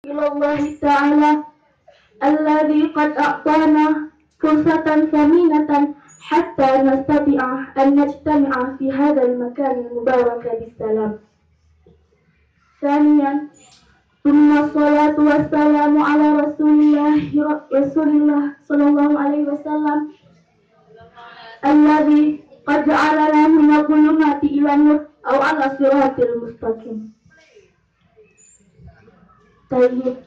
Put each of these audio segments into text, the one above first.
ilallahi ta'ala alladhi qad a'tana fursatan saminatan hatta nastati'a an najtami'a fi hadzal makan al-mubarak bisalam. Thaniyan, thumma salatu wassalamu ala rasulillah sallallahu alaihi wasallam alladhi qad ja'alana min al-dhulumati ila nur aw ala siratil mustaqim. Tayyib.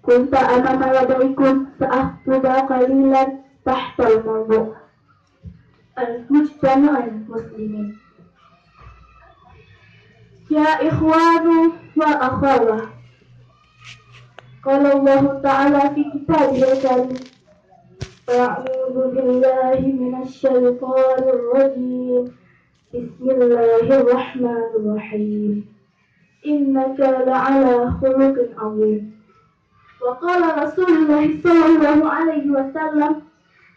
Kunta amama yadaikum sa'ahtuba qalilan tahtal mawdu' al-mujtama'al muslimin. Ya ikhwanu wa akhawah, qala Allah ta'ala fi kitabihil karim, a'udzu billahi minasy syaithanir rajim, bismillahirrahmanirrahim, innaka la'ala khuluqin 'azim. Wa qala Rasulullah sallallahu alaihi wasallam,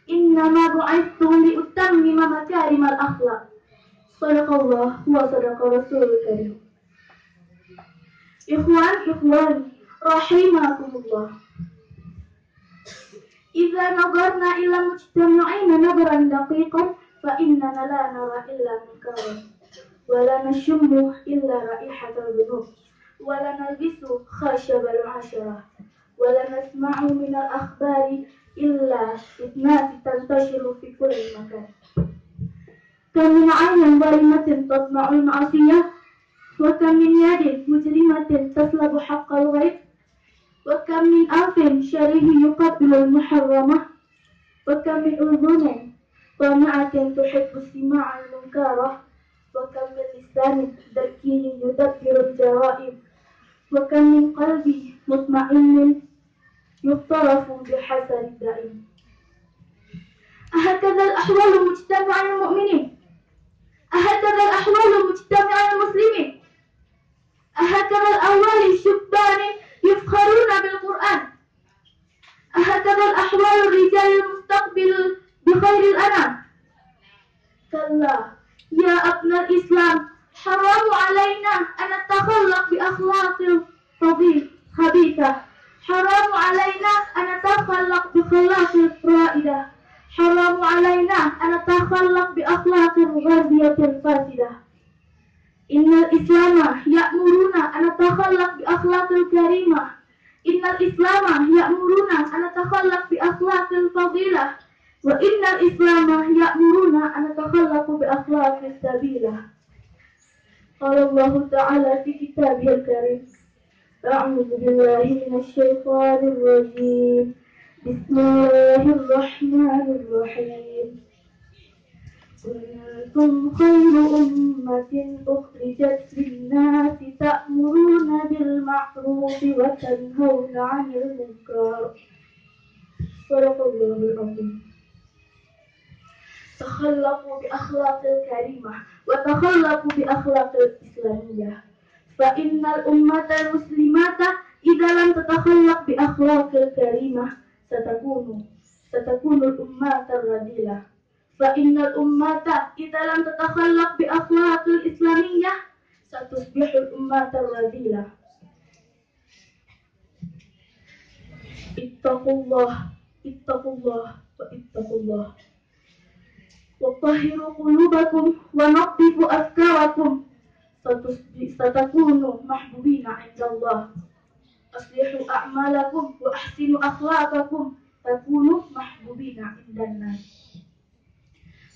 innama bu'ithtu li utammima makarimal akhlaq. Sadaqallah wa sadaqa Rasulul Karim. Ikhwan rahimakumullah. Idza nadarna ila mujtama'ina nadran daqiqan fa innana la nara illa munkaran wa la nashummu illa raihatal dhunub wa la nalbisu khashabal 'ashara wa la nasma'u min al-akhbari illa fitnati tantashiru fi kulli makan. Kam min 'aynin zalimatin tasma'ul ma'asiyah wa kam min yadin mujrimatin taslabu haqqal ghaib wa kam min anfin syarihi yuqabbilul muharramah wa kam min udhunin tami'atin tuhibbu sima'al munkarah wa kam min lisanin dhakiyin yudabbirul jara'ib wa kam min qalbi mutma'innin yuftarafu bihasarid da'im. Ahakadha al-ahwalu mujtama'al mu'minin, ahakadha al-ahwalu mujtama'al muslimin, ahakadha al-awwali syubbanin yufkharuna bil Qur'an, ahakadha al-ahwalu rijalil mustaqbil bi khairil anam. Kalla ya abnal Islam, haramu alaina an natakhallaq bi akhlaqil khabithah, haramu alaina an natakhallaq bi akhlaqil ra'idah, haramu alaina an natakhallaq bi akhlaqil ghadiyatil fasidah. Innal islama ya'muruna an natakhallaq bi akhlaqil karimah, innal islama ya'muruna an natakhallaq bi akhlaqil fadilah, wa innal islama ya'muruna an natakhallaq bi akhlaqis sabilah. Qala Allah ta'ala fi kitabihil karim, a'udzu billahi minasy syaithanir rajim, bismillahirrahmanirrahim. Kuntum khairu ummatin ukhrijat lin-nasi ta'muruna bil ma'rufi wa tanhauna 'anil munkar. Sadaqallahul 'azim. Takhallaqu bi akhlaqil karimah wa takhallaqu bi akhlaqil islamiyah. Fa innal ummatal muslimata idza lam tatakhallaq bi akhlaqil karimah satakunu ummatar radilah. Fa innal ummata idza lam tatakhallaq bi akhlaqil islamiyah satusbihul ummatar radilah. Ittaqullah wa ittaqullah. Wa tahhiru qulubakum wa naqqifu afkarakum satakunu mahbubina 'indallah. Aslihu a'malakum wa ahsinu akhlaqakum takunu mahbubina 'indan-nas.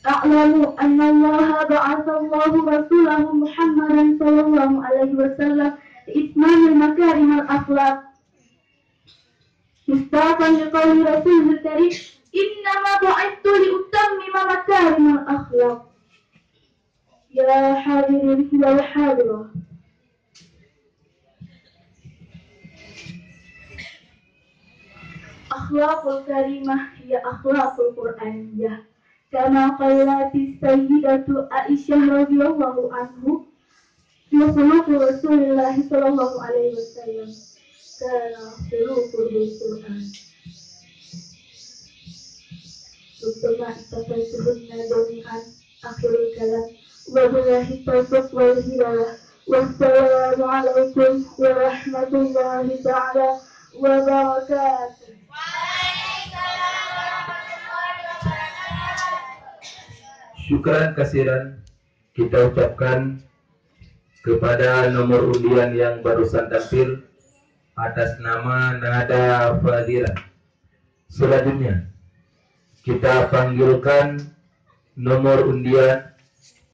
A'lamu anna Allah ba'atha Allahu rasulahu Muhammadan sallallahu alaihi wasallam li'itmamil makarimal akhlaq. Mustaqan liqawli Rasulul Karim, innama bu'ithtu li'utammima makarimal akhlaq. Ya hadirin wal hadirah, akhlaqul karimah ya akhlaqul Qur'aniyah. Kama qalati sayyidatu Aisyah radhiyallahu anhu fi khuluqi Rasulillah sallallahu alaihi wasallam. Kana khuluqul Qur'an. Subhanallah tafsiruna jami'an akhirul kalam wa billahi taufiq wal hidayah والسلام عليكم ورحمة الله تعالى وبركاته. Syukran kasiran kita ucapkan kepada nomor undian yang barusan tampil atas nama Nada Fadira. Selanjutnya kita panggilkan nomor undian